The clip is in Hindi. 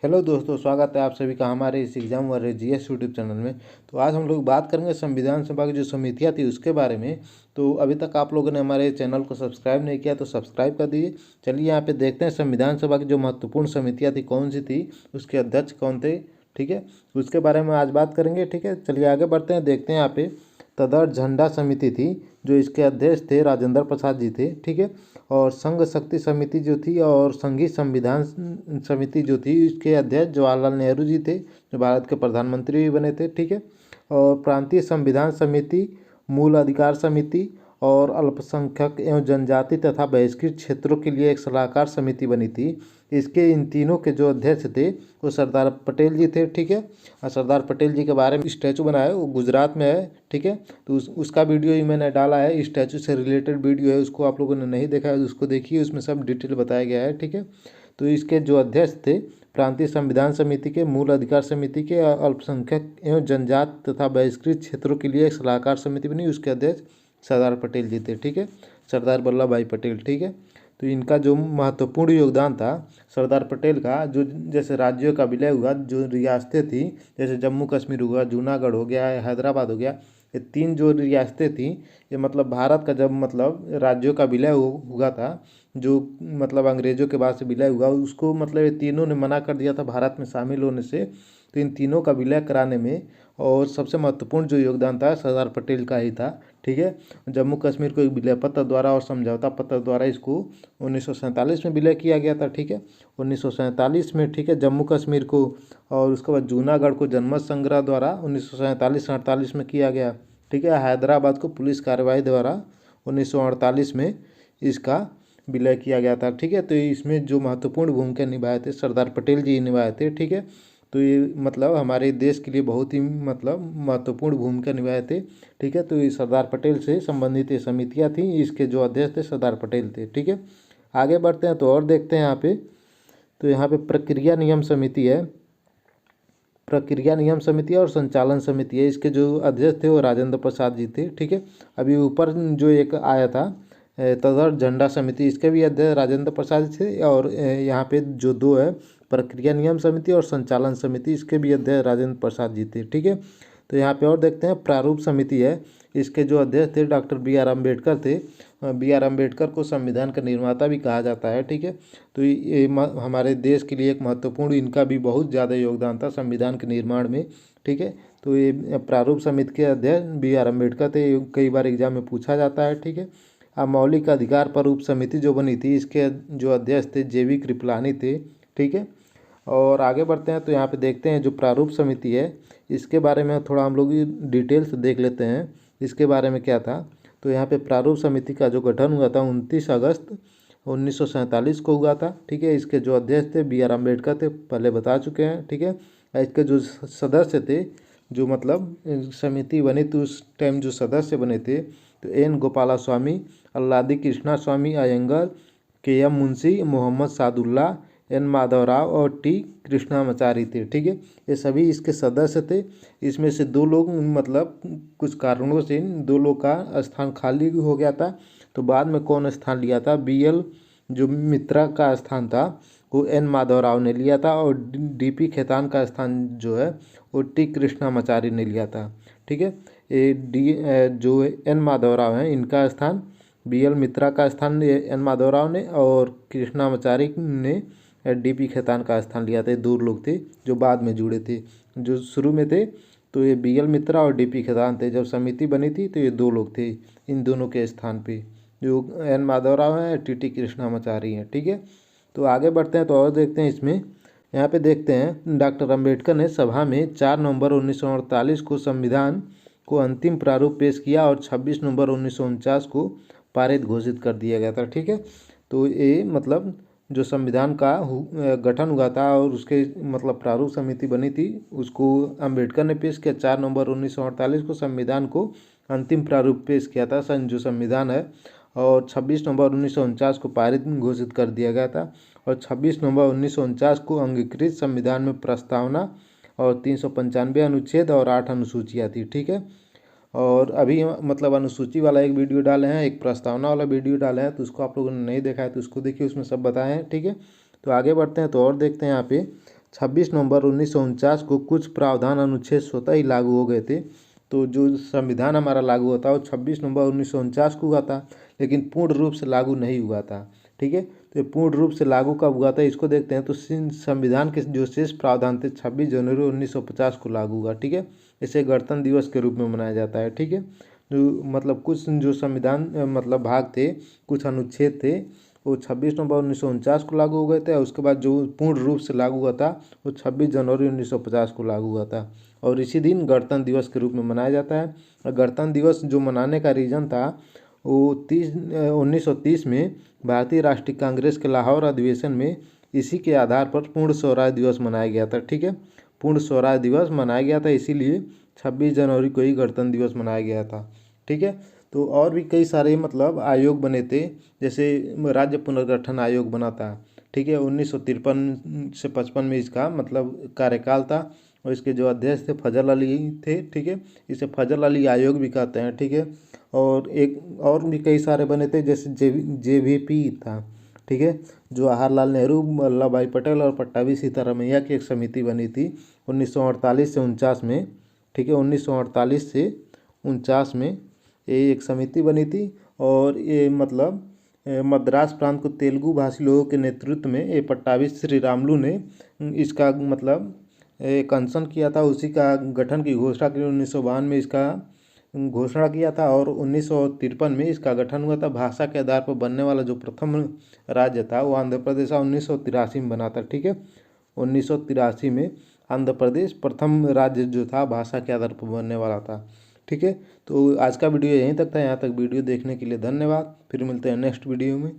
हेलो दोस्तों, स्वागत है आप सभी का हमारे इस एग्जाम वर जीएस यूट्यूब चैनल में। तो आज हम लोग बात करेंगे संविधान सभा की जो समितियां थी उसके बारे में। तो अभी तक आप लोगों ने हमारे चैनल को सब्सक्राइब नहीं किया तो सब्सक्राइब कर दीजिए। चलिए यहाँ पे देखते हैं संविधान सभा की जो महत्वपूर्ण समितियाँ थी कौन सी थी, उसके अध्यक्ष कौन थे। ठीक है, उसके बारे में आज बात करेंगे। ठीक है, चलिए आगे बढ़ते हैं। देखते हैं यहाँ पे तदर झंडा समिति थी, जो इसके अध्यक्ष थे राजेंद्र प्रसाद जी थे। ठीक है, और संघ शक्ति समिति जो थी और संघीय संविधान समिति जो थी, इसके अध्यक्ष जवाहरलाल नेहरू जी थे, जो भारत के प्रधानमंत्री भी बने थे। ठीक है, और प्रांतीय संविधान समिति, मूल अधिकार समिति और अल्पसंख्यक एवं जनजाति तथा बहिष्कृत क्षेत्रों के लिए एक सलाहकार समिति बनी थी। इसके इन तीनों के जो अध्यक्ष थे वो सरदार पटेल जी थे। ठीक है, और सरदार पटेल जी के बारे में स्टैचू बनाया है, वो गुजरात में है। ठीक है, तो उसका वीडियो ही मैंने डाला है, स्टैचू से रिलेटेड वीडियो है, उसको आप लोगों ने नहीं देखा है उसको देखिए, उसमें सब डिटेल बताया गया है। ठीक है, तो इसके जो अध्यक्ष थे प्रांतीय संविधान समिति के, मूल अधिकार समिति के, अल्पसंख्यक एवं जनजात तथा बहिष्कृत क्षेत्रों के लिए एक सलाहकार समिति बनी, उसके अध्यक्ष सरदार पटेल जी थे। ठीक है, सरदार वल्लभ भाई पटेल। ठीक है, तो इनका जो महत्वपूर्ण योगदान था सरदार पटेल का, जो जैसे राज्यों का विलय हुआ, जो रियासतें थी जैसे जम्मू कश्मीर हुआ, जूनागढ़ हो गया, हैदराबाद हो गया, ये तीन जो रियासतें थी, ये मतलब भारत का जब मतलब राज्यों का विलय हुआ था, जो मतलब अंग्रेज़ों के बाद से विलय हुआ, उसको मतलब ये तीनों ने मना कर दिया था भारत में शामिल होने से। तो इन तीनों का विलय कराने में और सबसे महत्वपूर्ण जो योगदान था सरदार पटेल का ही था। ठीक है, जम्मू कश्मीर को एक विलय पत्र द्वारा और समझौता पत्र द्वारा इसको 1947 में विलय किया गया था। ठीक है, 1947 में। ठीक है, जम्मू कश्मीर को, और उसके बाद जूनागढ़ को जनमत संग्रह द्वारा 1947-48 में किया गया। ठीक है, हैदराबाद को पुलिस कार्रवाई द्वारा 1948 में इसका विलय किया गया था। ठीक है, तो इसमें जो महत्वपूर्ण भूमिका निभाए थे सरदार पटेल जी निभाए थे। ठीक है, तो ये मतलब हमारे देश के लिए बहुत ही मतलब महत्वपूर्ण भूमिका निभाए थे। ठीक है, तो ये सरदार पटेल से संबंधित ये समितियाँ थी, इसके जो अध्यक्ष थे सरदार पटेल थे। ठीक है, आगे बढ़ते हैं तो और देखते हैं यहाँ पे। तो यहाँ पे प्रक्रिया नियम समिति है, प्रक्रिया नियम समिति और संचालन समिति है। इसके जो अध्यक्ष थे वो राजेंद्र प्रसाद जी थे। ठीक है, अभी ऊपर जो एक आया था तदर झंडा समिति, इसके भी अध्यक्ष राजेंद्र प्रसाद थे। और यहाँ पे जो दो है प्रक्रिया नियम समिति और संचालन समिति, इसके भी अध्यक्ष राजेंद्र प्रसाद जी थे। ठीक है, तो यहाँ पे और देखते हैं प्रारूप समिति है, इसके जो अध्यक्ष थे डॉक्टर बी.आर. अम्बेडकर थे। बी.आर. अम्बेडकर को संविधान का निर्माता भी कहा जाता है। ठीक है, तो ये हमारे देश के लिए एक महत्वपूर्ण, इनका भी बहुत ज़्यादा योगदान था संविधान के निर्माण में। ठीक है, तो ये प्रारूप समिति के अध्यक्ष बी.आर. अम्बेडकर थे, कई बार एग्जाम में पूछा जाता है। ठीक है, अब मौलिक अधिकार प्रारूप समिति जो बनी थी, इसके जो अध्यक्ष थे जे.वी. कृपलानी थे। ठीक है, और आगे बढ़ते हैं तो यहाँ पे देखते हैं जो प्रारूप समिति है, इसके बारे में थोड़ा हम लोग डिटेल से देख लेते हैं इसके बारे में क्या था। तो यहाँ पे प्रारूप समिति का जो गठन हुआ था 29 अगस्त 1947 को हुआ था। ठीक है, इसके जो अध्यक्ष थे बी.आर. अम्बेडकर थे, पहले बता चुके हैं। ठीक है, इसके जो सदस्य थे, जो मतलब समिति बनी तो उस टाइम जो सदस्य बने थे, तो एन गोपाला स्वामी, अल्लादी कृष्णा स्वामी अयंगर, के.एम. मुंशी, मोहम्मद सादुल्ला, एन माधवराव और टी कृष्णामाचारी थे। ठीक है, ये सभी इसके सदस्य थे। इसमें से दो लोग मतलब कुछ कारणों से इन दो लोग का स्थान खाली हो गया था। तो बाद में कौन स्थान लिया था, बी.एल. जो मित्रा का स्थान था वो एन माधवराव ने लिया था, और डी.पी. खेतान का स्थान जो है वो टी कृष्णामाचारी ने लिया था। ठीक है, ये जो एन माधवराव हैं इनका स्थान बी.एल. मित्रा का स्थान एन माधवराव ने, और कृष्णामाचारी ने डी.पी. खेतान का स्थान लिया था। दो लोग थे जो बाद में जुड़े थे, जो शुरू में थे तो ये बी.एल. मित्रा और डी.पी. खेतान थे। जब समिति बनी थी तो ये दो लोग थे, इन दोनों के स्थान पे जो एन माधवराव हैं, टी कृष्णामाचारी हैं। ठीक है, तो आगे बढ़ते हैं तो और देखते हैं इसमें। यहाँ पे देखते हैं डॉक्टर अम्बेडकर ने सभा में 4 नवंबर 1948 को संविधान को अंतिम प्रारूप पेश किया और 26 नवंबर 1949 को पारित घोषित कर दिया गया था। ठीक है, तो ये मतलब जो संविधान का गठन हुआ था और उसके मतलब प्रारूप समिति बनी थी, उसको अम्बेडकर ने पेश किया। 4 नवंबर 1948 को संविधान को अंतिम प्रारूप पेश किया था, जो संविधान है, और 26 नवंबर 1949 को पारित घोषित कर दिया गया था। और 26 नवंबर 1949 को अंगीकृत संविधान में प्रस्तावना और 395 अनुच्छेद और 8 अनुसूचियाँ थी। ठीक है, और अभी मतलब अनुसूची वाला एक वीडियो डाले हैं, एक प्रस्तावना वाला वीडियो डाले हैं, तो उसको आप लोगों ने नहीं देखा है तो उसको देखिए, उसमें सब बताए हैं। ठीक है, तो आगे बढ़ते हैं तो और देखते हैं यहाँ पे। 26 नवंबर 1949 को कुछ प्रावधान अनुच्छेद स्वतः ही लागू हो गए थे। तो जो संविधान हमारा लागू होता है वो 26 नवंबर 1949 को हुआ था, लेकिन पूर्ण रूप से लागू नहीं हुआ था। ठीक है, तो ये पूर्ण रूप से लागू कब हुआ था इसको देखते हैं। तो संविधान के जो शेष प्रावधान थे 26 जनवरी 1950 को लागू हुआ। ठीक है, इसे गणतंत्र दिवस के रूप में मनाया जाता है। ठीक है, जो मतलब कुछ जो संविधान मतलब भाग थे, कुछ अनुच्छेद थे, वो 26 नवंबर 1949 को लागू हो गए थे, और उसके बाद जो पूर्ण रूप से लागू हुआ था वो 26 जनवरी 1950 को लागू हुआ था। और इसी दिन गणतंत्र दिवस के रूप में मनाया जाता है। और गणतंत्र दिवस जो मनाने का रीज़न था वो 1930 में भारतीय राष्ट्रीय कांग्रेस के लाहौर अधिवेशन में इसी के आधार पर पूर्ण स्वराज दिवस मनाया गया था। ठीक है, पूर्ण स्वराज दिवस मनाया गया था, इसीलिए 26 जनवरी को ही गणतंत्र दिवस मनाया गया था। ठीक है, तो और भी कई सारे मतलब आयोग बने थे, जैसे राज्य पुनर्गठन आयोग बना था। ठीक है, 1953 से 55 में इसका मतलब कार्यकाल था, और इसके जो अध्यक्ष थे फजल अली थे। ठीक है, इसे फजल अली आयोग भी कहते हैं। ठीक है, और एक और भी कई सारे बने थे, जैसे JVP था। ठीक है, जवाहरलाल नेहरू, वल्लभ भाई पटेल और पट्टाभी सीतारामैया की एक समिति बनी थी 1948 से 49 में। ठीक है, 1948 से 49 में ये एक समिति बनी थी, और ये मतलब मद्रास प्रांत को तेलुगु भाषी लोगों के नेतृत्व में ये पट्टाभी श्रीरामुलु ने इसका मतलब एक अनशन किया था, उसी का गठन की घोषणा की 1952 में इसका घोषणा किया था, और 1953 में इसका गठन हुआ था। भाषा के आधार पर बनने वाला जो प्रथम राज्य था वो आंध्र प्रदेश 1983 में बना था। ठीक है, 1983 में आंध्र प्रदेश प्रथम राज्य जो था भाषा के आधार पर बनने वाला था। ठीक है, तो आज का वीडियो यहीं तक था। यहाँ तक वीडियो देखने के लिए धन्यवाद। फिर मिलते हैं नेक्स्ट वीडियो में।